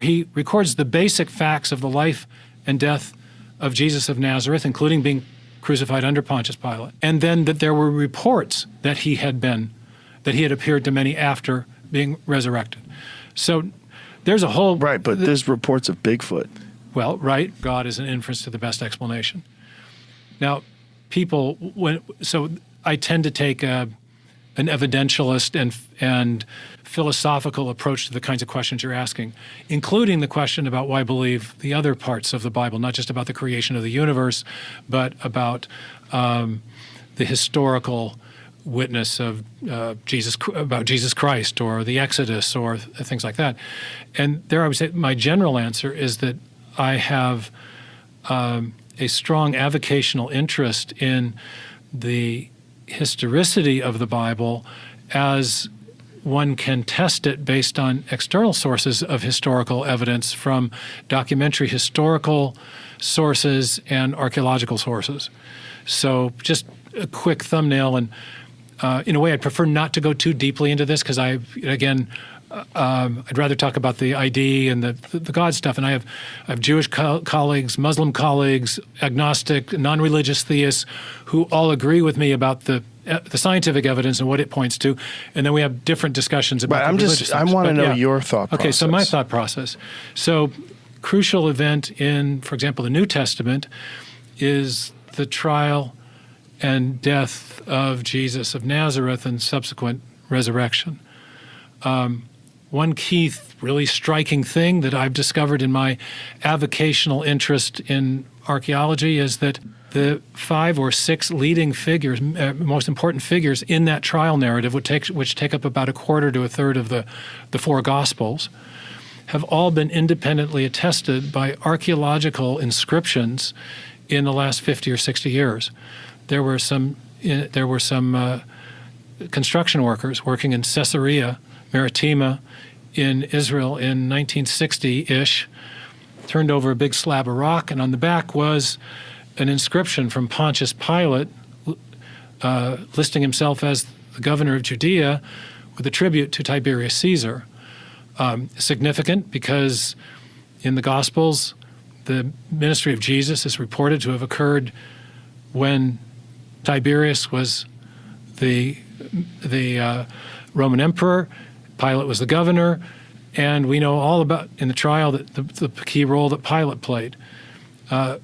He records the basic facts of the life and death of Jesus of Nazareth, including being crucified under Pontius Pilate, and then that there were reports that he had appeared to many after being resurrected. So there's a whole... Right, but there's reports of Bigfoot. Well, right. God is an inference to the best explanation. Now, so I tend to take an evidentialist and philosophical approach to the kinds of questions you're asking, including the question about why believe the other parts of the Bible, not just about the creation of the universe, but about the historical witness of Jesus Christ, or the Exodus, or things like that. And there I would say my general answer is that I have a strong avocational interest in the historicity of the Bible as one can test it based on external sources of historical evidence from documentary historical sources and archaeological sources. So just a quick thumbnail, and in a way I'd prefer not to go too deeply into this because I'd rather talk about the ID and the God stuff. And I have Jewish colleagues, Muslim colleagues, agnostic, non-religious theists who all agree with me about the scientific evidence and what it points to, and then we have different discussions about the religious things. I want to know your thought process. Okay, so my thought process. So crucial event in, for example, the New Testament is the trial and death of Jesus of Nazareth and subsequent resurrection. One key, really striking thing that I've discovered in my avocational interest in archaeology is that the 5 or 6 leading figures, most important figures in that trial narrative, which take up about a quarter to a third of the 4 Gospels, have all been independently attested by archaeological inscriptions in the last 50 or 60 years. There were some construction workers working in Caesarea Maritima in Israel in 1960-ish, turned over a big slab of rock, and on the back was an inscription from Pontius Pilate listing himself as the governor of Judea with a tribute to Tiberius Caesar. Significant because in the Gospels, the ministry of Jesus is reported to have occurred when Tiberius was the Roman emperor, Pilate was the governor, and we know all about in the trial that the key role that Pilate played.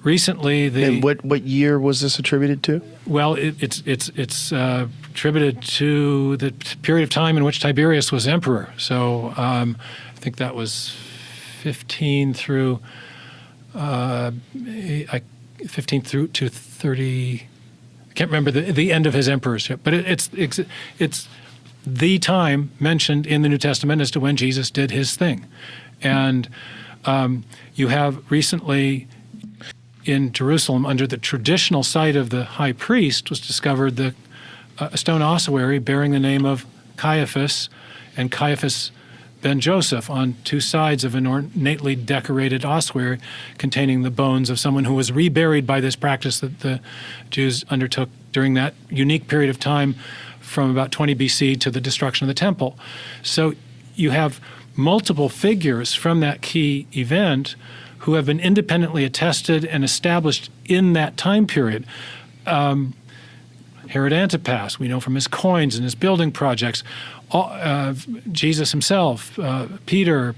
Recently, and what year was this attributed to? Well, it's attributed to the period of time in which Tiberius was emperor. So I think that was 15 through 15 through to 30. I can't remember the end of his emperorship, but it's the time mentioned in the New Testament as to when Jesus did his thing. And you have recently in Jerusalem, under the traditional site of the high priest, was discovered a stone ossuary bearing the name of Caiaphas and Caiaphas ben Joseph on 2 sides of an ornately decorated ossuary containing the bones of someone who was reburied by this practice that the Jews undertook during that unique period of time from about 20 BC to the destruction of the temple. So you have multiple figures from that key event who have been independently attested and established in that time period. Herod Antipas, we know from his coins and his building projects, Jesus himself, Peter,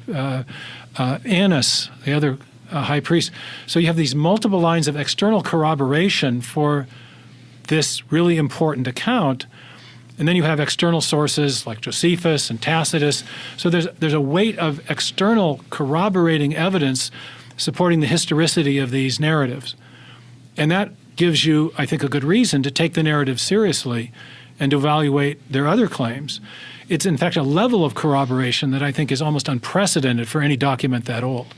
Annas, the other high priest. So you have these multiple lines of external corroboration for this really important account. And then you have external sources like Josephus and Tacitus. So there's a weight of external corroborating evidence supporting the historicity of these narratives. And that gives you, I think, a good reason to take the narrative seriously and to evaluate their other claims. It's, in fact, a level of corroboration that I think is almost unprecedented for any document that old.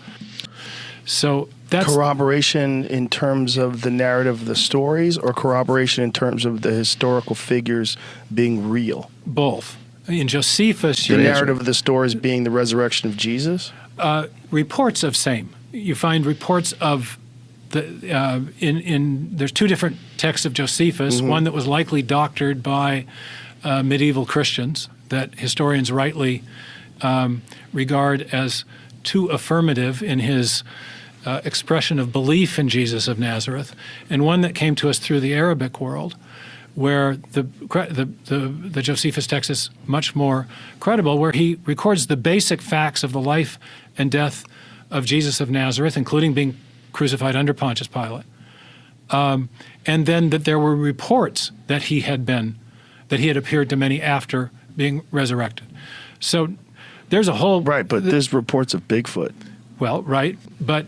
So that's corroboration in terms of the narrative of the stories, or corroboration in terms of the historical figures being real? Both. In Josephus, the narrative of the stories being the resurrection of Jesus? Reports of same. You find reports of there's 2 different texts of Josephus, one that was likely doctored by medieval Christians that historians rightly regard as too affirmative in his expression of belief in Jesus of Nazareth, and one that came to us through the Arabic world, where the Josephus text is much more credible, where he records the basic facts of the life and death of Jesus of Nazareth, including being crucified under Pontius Pilate, and then that there were reports that he had appeared to many after being resurrected. So there's a whole Right, but there's reports of Bigfoot. Well, right, but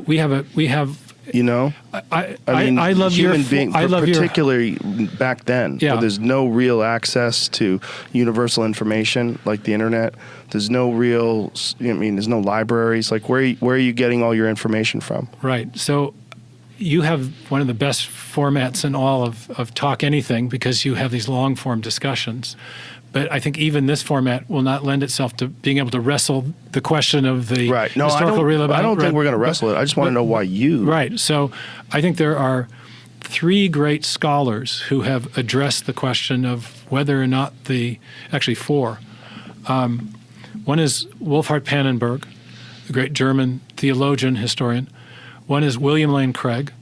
we have. You know, I mean, I love human your. being, I love particularly back then. Yeah. Where there's no real access to universal information like the internet. There's no real. There's no libraries. Like where are you getting all your information from? Right. So you have one of the best formats in all of Talk Anything, because you have these long form discussions. But I think even this format will not lend itself to being able to wrestle the question of the Right. No, historical I don't think we're going to wrestle it. I just want to know why you. Right. So I think there are three great scholars who have addressed the question of whether or not actually four. One is Wolfhart Pannenberg, the great German theologian, historian. One is William Lane Craig.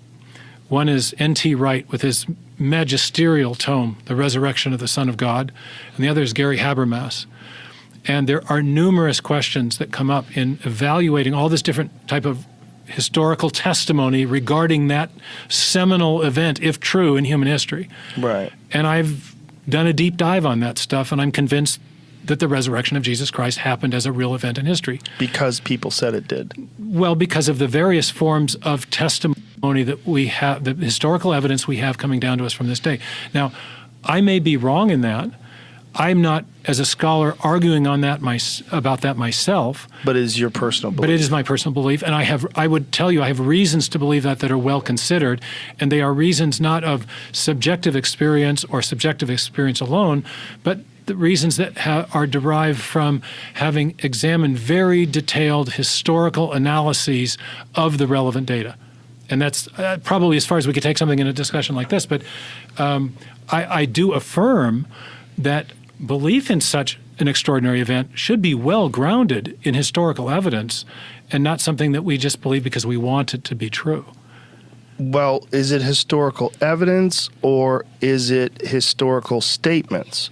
One is N.T. Wright with his magisterial tome, The Resurrection of the Son of God, and the other is Gary Habermas. And there are numerous questions that come up in evaluating all this different type of historical testimony regarding that seminal event, if true, in human history. Right. And I've done a deep dive on that stuff, and I'm convinced that the resurrection of Jesus Christ happened as a real event in history. Because people said it did. Well, because of the various forms of testimony that we have, the historical evidence we have coming down to us from this day. Now, I may be wrong in that. I'm not, as a scholar, arguing on that about that myself. But it is your personal belief. But it is my personal belief, and I would tell you I have reasons to believe that are well considered, and they are reasons not of subjective experience or subjective experience alone, but the reasons that are derived from having examined very detailed historical analyses of the relevant data. And that's probably as far as we could take something in a discussion like this. But I do affirm that belief in such an extraordinary event should be well grounded in historical evidence and not something that we just believe because we want it to be true. Well, is it historical evidence or is it historical statements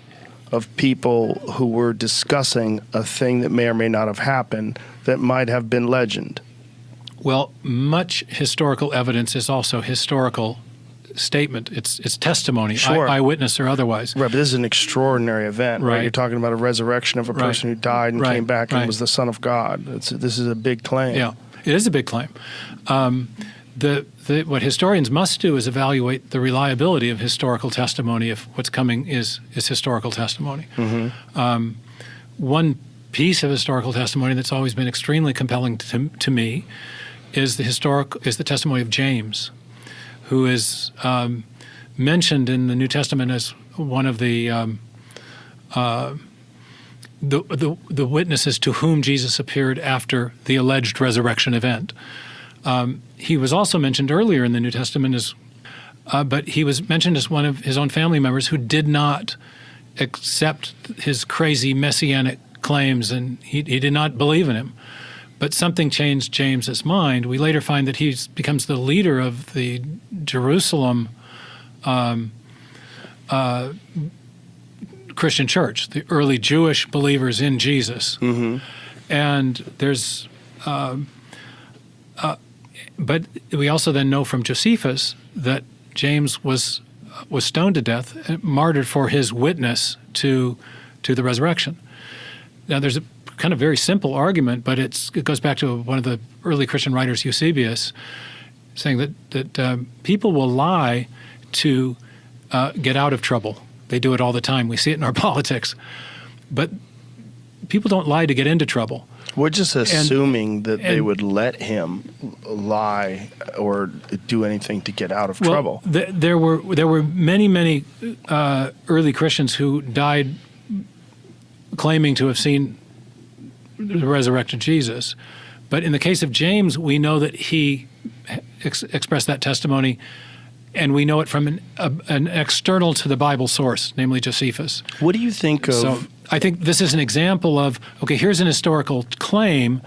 of people who were discussing a thing that may or may not have happened that might have been legend? Well, much historical evidence is also historical statement. It's testimony, Sure. eyewitness or otherwise. Right, but this is an extraordinary event. Right. Right. You're talking about a resurrection of a person who died and came back and was the Son of God. This is a big claim. Yeah, it is a big claim. What historians must do is evaluate the reliability of historical testimony if what's coming is historical testimony. Mm-hmm. One piece of historical testimony that's always been extremely compelling to me is the testimony of James, who is mentioned in the New Testament as one of the witnesses to whom Jesus appeared after the alleged resurrection event. He was also mentioned earlier in the New Testament but he was mentioned as one of his own family members who did not accept his crazy messianic claims, and he did not believe in him. But something changed James's mind. We later find that he becomes the leader of the Jerusalem Christian church, the early Jewish believers in Jesus. Mm-hmm. And there's, but we also then know from Josephus that James was stoned to death, martyred for his witness to the resurrection. Now, there's a kind of very simple argument, but it goes back to one of the early Christian writers, Eusebius, saying that people will lie to get out of trouble. They do it all the time. We see it in our politics. But people don't lie to get into trouble. We're just assuming that they would let him lie or do anything to get out of trouble. There were many early Christians who died claiming to have seen the resurrected Jesus. But in the case of James, we know that he expressed that testimony, and we know it from an external to the Bible source, namely Josephus. What do you think of... So I think this is an example of, okay, here's an historical claim.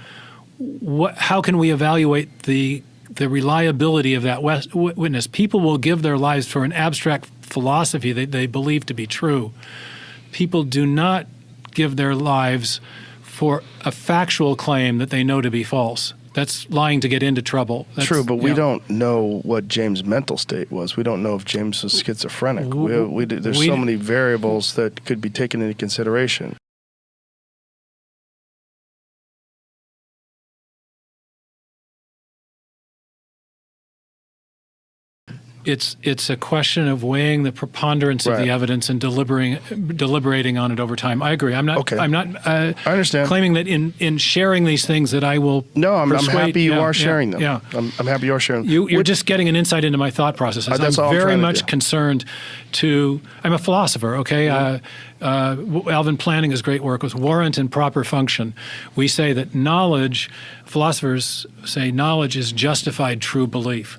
how can we evaluate the reliability of that witness? People will give their lives for an abstract philosophy that they believe to be true. People do not give their lives for a factual claim that they know to be false. That's lying to get into trouble. That's, true, but we don't know what James' mental state was. We don't know if James was schizophrenic. There's so many variables that could be taken into consideration. It's a question of weighing the preponderance of the evidence and deliberating on it over time. I agree. I'm not. I'm not. I understand. Claiming that in sharing these things that I will. No, I'm persuade, happy you are sharing them. Yeah, I'm happy you are sharing them. You're just getting an insight into my thought processes. That's all I'm very I'm much concerned to. I'm a philosopher. Okay. Alvin Planning's great work was warrant and proper function. We say that knowledge. Philosophers say knowledge is justified true belief.